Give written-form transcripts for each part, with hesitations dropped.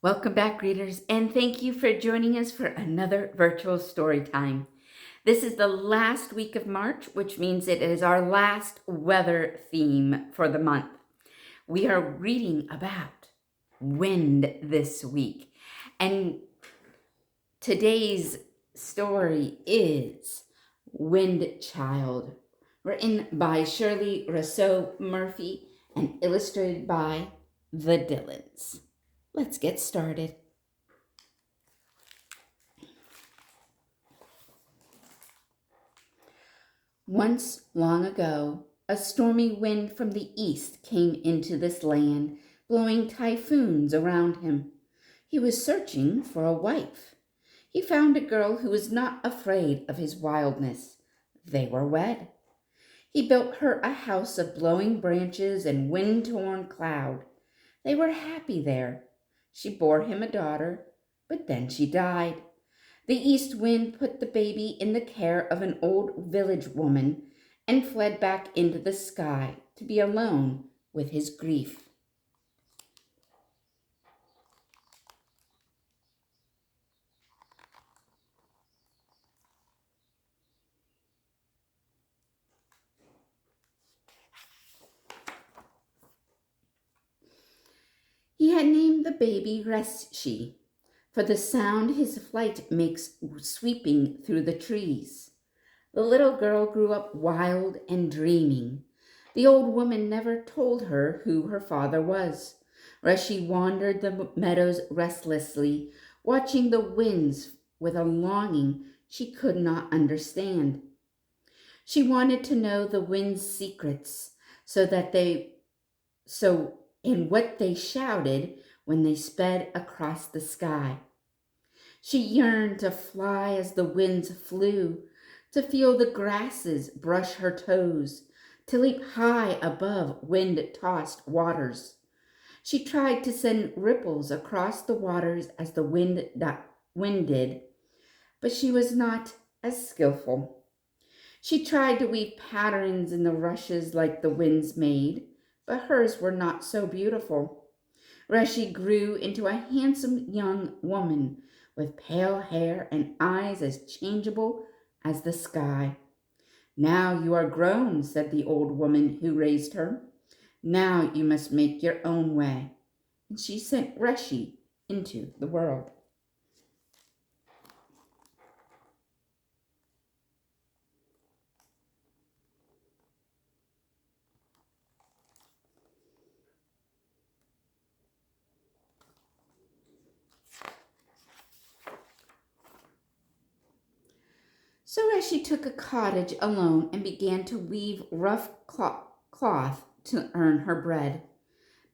Welcome back, readers, and thank you for joining us for another virtual story time. This is the last week of March, which means it is our last weather theme for the month. We are reading about wind this week, and today's story is Wind Child, written by Shirley, Rousseau, Murphy, and illustrated by the Dillons. Let's get started. Once, long ago, a stormy wind from the east came into this land, blowing typhoons around him. He was searching for a wife. He found a girl who was not afraid of his wildness. They were wed. He built her a house of blowing branches and wind-torn cloud. They were happy there. She bore him a daughter, but then she died. The east wind put the baby in the care of an old village woman and fled back into the sky to be alone with his grief. He had named the baby Resshie, for the sound his flight makes sweeping through the trees. The little girl grew up wild and dreaming. The old woman never told her who her father was. Resshie wandered the meadows restlessly, watching the winds with a longing she could not understand. She wanted to know the wind's secrets, so in what they shouted when they sped across the sky. She yearned to fly as the winds flew, to feel the grasses brush her toes, to leap high above wind-tossed waters. She tried to send ripples across the waters as the wind did, but she was not as skillful. She tried to weave patterns in the rushes like the winds made, but hers were not so beautiful. Resshie grew into a handsome young woman with pale hair and eyes as changeable as the sky. "Now you are grown," said the old woman who raised her. "Now you must make your own way." And she sent Resshie into the world. So Resshie took a cottage alone and began to weave rough cloth to earn her bread.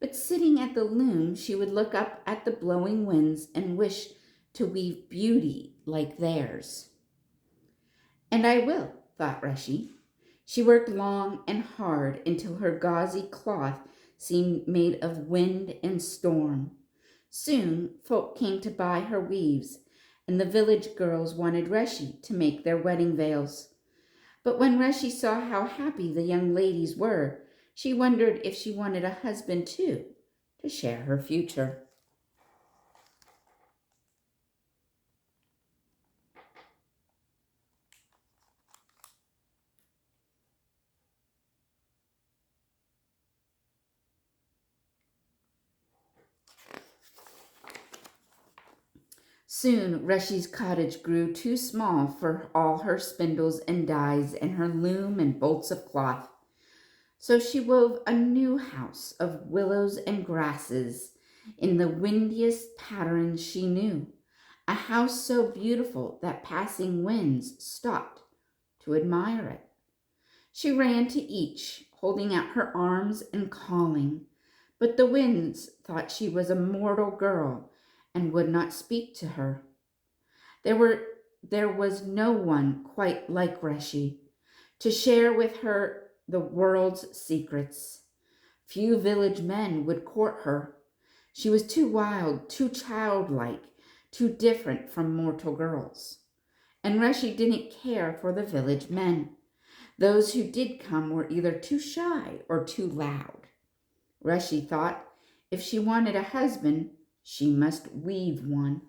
But sitting at the loom, she would look up at the blowing winds and wish to weave beauty like theirs. "And I will," thought Resshie. She worked long and hard until her gauzy cloth seemed made of wind and storm. Soon folk came to buy her weaves, and the village girls wanted Resshie to make their wedding veils. But when Resshie saw how happy the young ladies were, she wondered if she wanted a husband too, to share her future. Soon Reshie's cottage grew too small for all her spindles and dyes and her loom and bolts of cloth. So she wove a new house of willows and grasses in the windiest patterns she knew, a house so beautiful that passing winds stopped to admire it. She ran to each, holding out her arms and calling, but the winds thought she was a mortal girl and would not speak to her. There was no one quite like Resshie to share with her the world's secrets. Few village men would court her. She was too wild, too childlike, too different from mortal girls. And Resshie didn't care for the village men. Those who did come were either too shy or too loud. Resshie thought if she wanted a husband, She must weave one.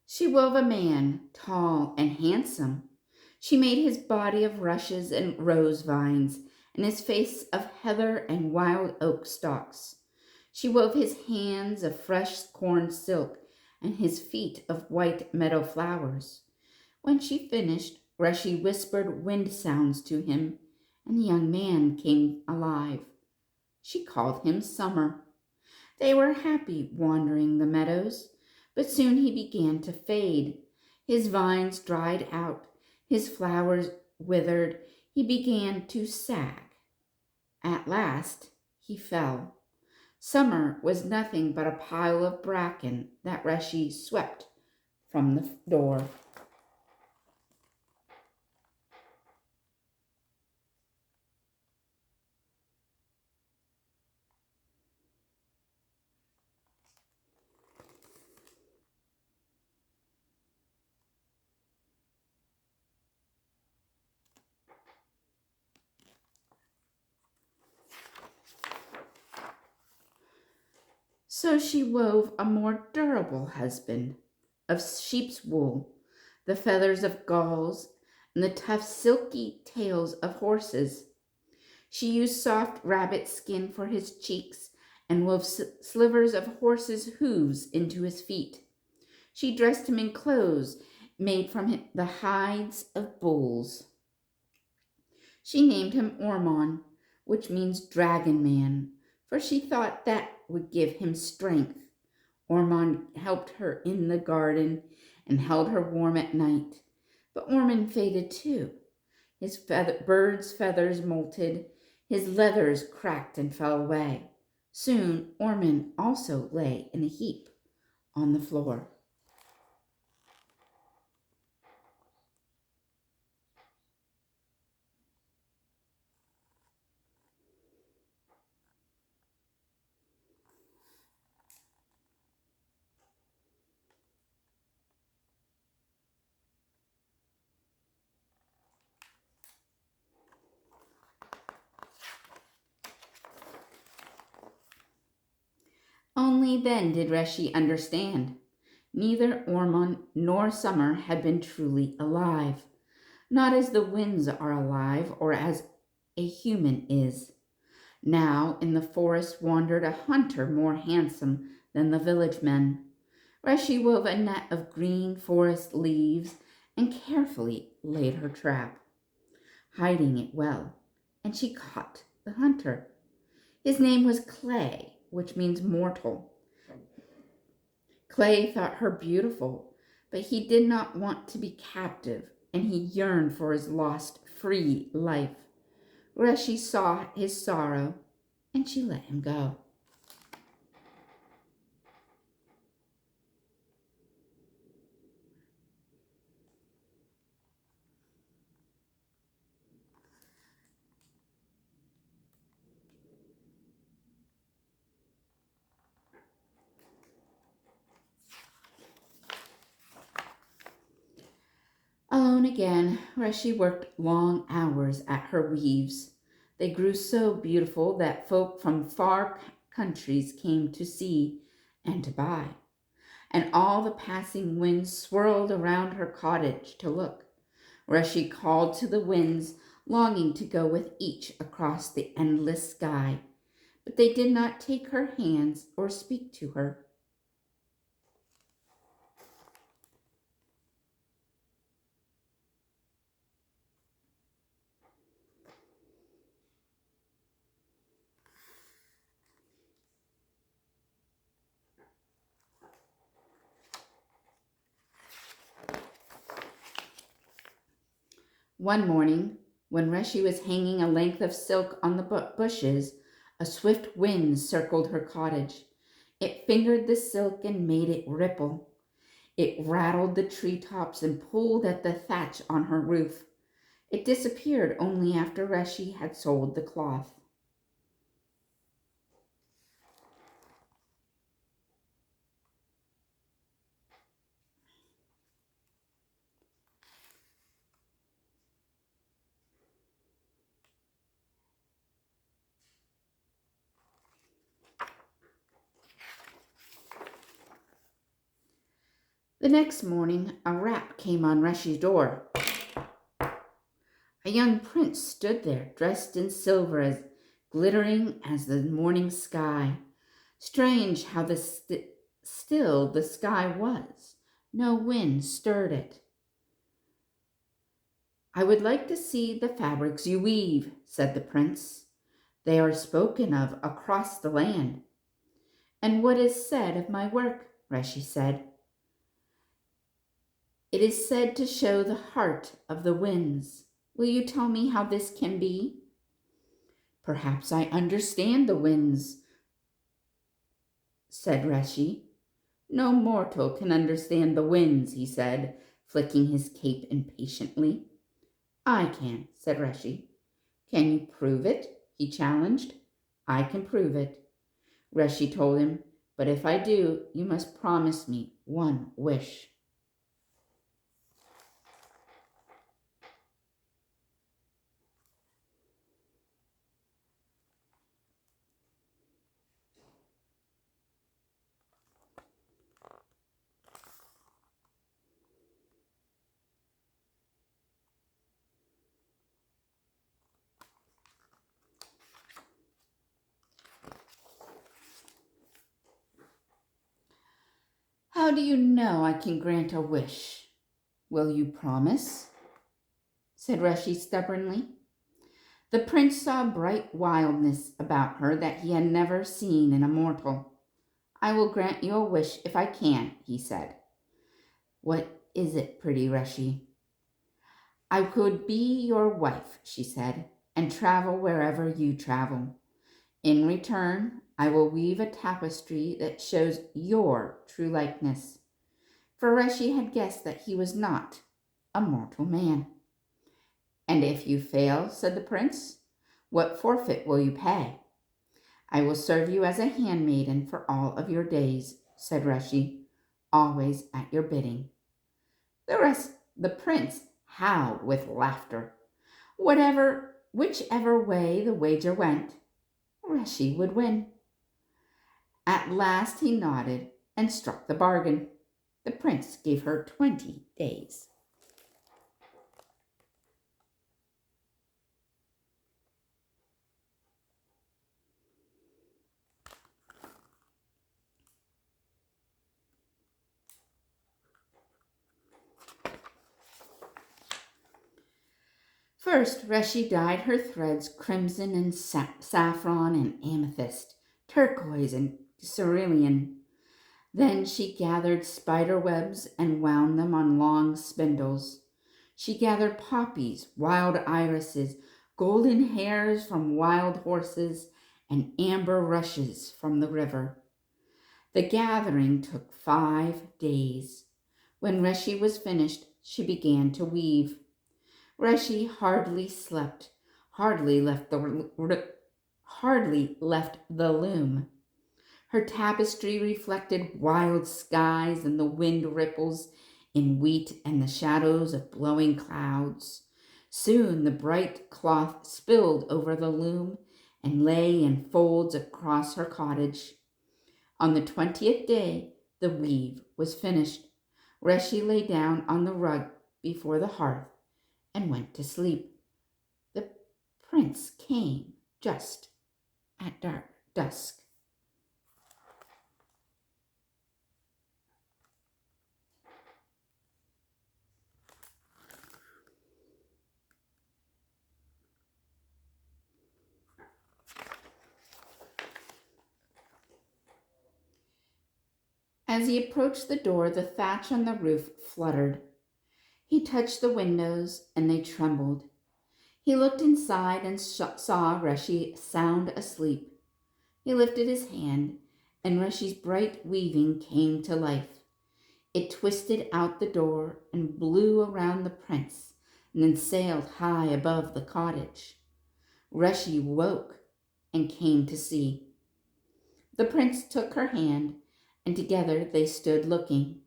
She wove a man, tall and handsome. She made his body of rushes and rose vines, and his face of heather and wild oak stalks. She wove his hands of fresh corn silk, and his feet of white meadow flowers. When she finished, Resshie whispered wind sounds to him, and the young man came alive. She called him Summer. They were happy wandering the meadows, but soon he began to fade. His vines dried out, his flowers withered, he began to sag. At last he fell. Summer was nothing but a pile of bracken that Resshie swept from the door. So she wove a more durable husband of sheep's wool, the feathers of gulls, and the tough silky tails of horses. She used soft rabbit skin for his cheeks and wove slivers of horses' hooves into his feet. She dressed him in clothes made from the hides of bulls. She named him Ormond, which means dragon man, for she thought that would give him strength. Ormond helped her in the garden and held her warm at night. But Ormond faded too. His bird's feathers molted, his leathers cracked and fell away. Soon Ormond also lay in a heap on the floor. Only then did Resshie understand. Neither Ormond nor Summer had been truly alive, not as the winds are alive or as a human is. Now in the forest wandered a hunter more handsome than the village men. Resshie wove a net of green forest leaves and carefully laid her trap, hiding it well, and she caught the hunter. His name was Clay, which means mortal. Clay thought her beautiful, but he did not want to be captive, and he yearned for his lost, free life. Resshie saw his sorrow, and she let him go. Alone again, Resshie worked long hours at her weaves. They grew so beautiful that folk from far countries came to see and to buy, and all the passing winds swirled around her cottage to look. Resshie called to the winds, longing to go with each across the endless sky, but they did not take her hands or speak to her. One morning, when Resshie was hanging a length of silk on the bushes, a swift wind circled her cottage. It fingered the silk and made it ripple. It rattled the treetops and pulled at the thatch on her roof. It disappeared only after Resshie had sold the cloth. The next morning, a rap came on Resshie's door. A young prince stood there, dressed in silver as glittering as the morning sky. Strange how still the sky was. No wind stirred it. "I would like to see the fabrics you weave," said the prince. "They are spoken of across the land." "And what is said of my work?" Resshie said. "It is said to show the heart of the winds. Will you tell me how this can be?" "Perhaps I understand the winds," said Resshie. "No mortal can understand the winds," he said, flicking his cape impatiently. "I can," said Resshie. "Can you prove it?" he challenged. "I can prove it," Resshie told him, "but if I do, you must promise me one wish." "How do you know I can grant a wish? Will you promise?" said Resshie stubbornly. The prince saw a bright wildness about her that he had never seen in a mortal. "I will grant you a wish if I can," he said. "What is it, pretty Resshie?" "I could be your wife," she said, "and travel wherever you travel. In return, I will weave a tapestry that shows your true likeness." For Resshie had guessed that he was not a mortal man. "And if you fail," said the prince, "what forfeit will you pay?" "I will serve you as a handmaiden for all of your days," said Resshie, "always at your bidding." The prince howled with laughter. Whichever way the wager went, Resshie would win. At last he nodded and struck the bargain. The prince gave her 20 days. First, Resshie dyed her threads crimson and saffron and amethyst, turquoise and cerulean. Then she gathered spider webs and wound them on long spindles. She gathered poppies, wild irises, golden hairs from wild horses, and amber rushes from the river. The gathering took 5 days. When Resshie was finished, she began to weave. Resshie hardly slept, hardly left the loom. Her tapestry reflected wild skies and the wind ripples in wheat and the shadows of blowing clouds. Soon the bright cloth spilled over the loom and lay in folds across her cottage. On the 20th day, the weave was finished. Resshie lay down on the rug before the hearth and went to sleep. The prince came just at dusk. As he approached the door, the thatch on the roof fluttered. He touched the windows, and they trembled. He looked inside and saw Resshie sound asleep. He lifted his hand, and Reshie's bright weaving came to life. It twisted out the door and blew around the prince, and then sailed high above the cottage. Resshie woke and came to see. The prince took her hand, and together they stood looking.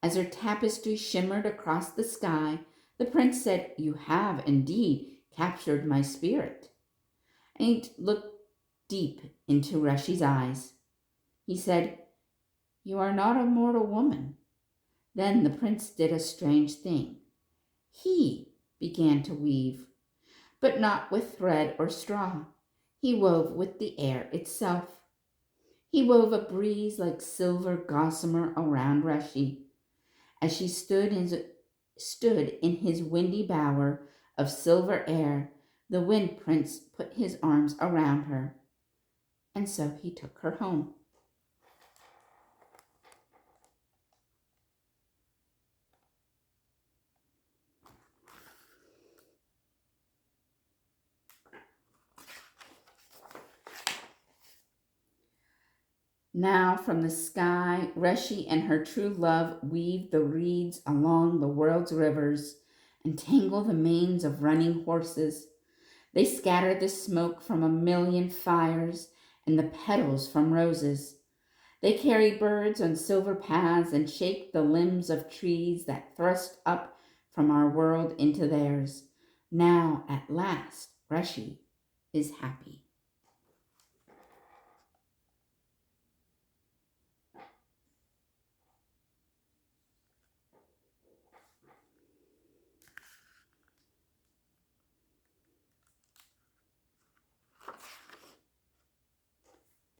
As her tapestry shimmered across the sky, the prince said, "You have indeed captured my spirit." And he looked deep into Reshie's eyes. He said, "You are not a mortal woman. Then the prince did a strange thing. He began to weave, but not with thread or straw. He wove with the air itself. He wove a breeze like silver gossamer around Resshie. As she stood in his windy bower of silver air, the wind prince put his arms around her, and so he took her home. Now from the sky, Resshie and her true love weave the reeds along the world's rivers and tangle the manes of running horses. They scatter the smoke from a million fires and the petals from roses. They carry birds on silver paths and shake the limbs of trees that thrust up from our world into theirs. Now, at last, Resshie is happy.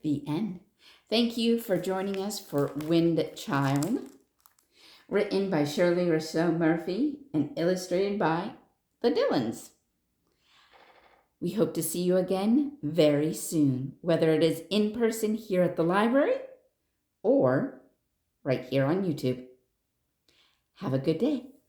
The end. Thank you for joining us for Wind Child, written by Shirley Rousseau Murphy and illustrated by the Dillons. We hope to see you again very soon, whether it is in person here at the library or right here on YouTube. Have a good day.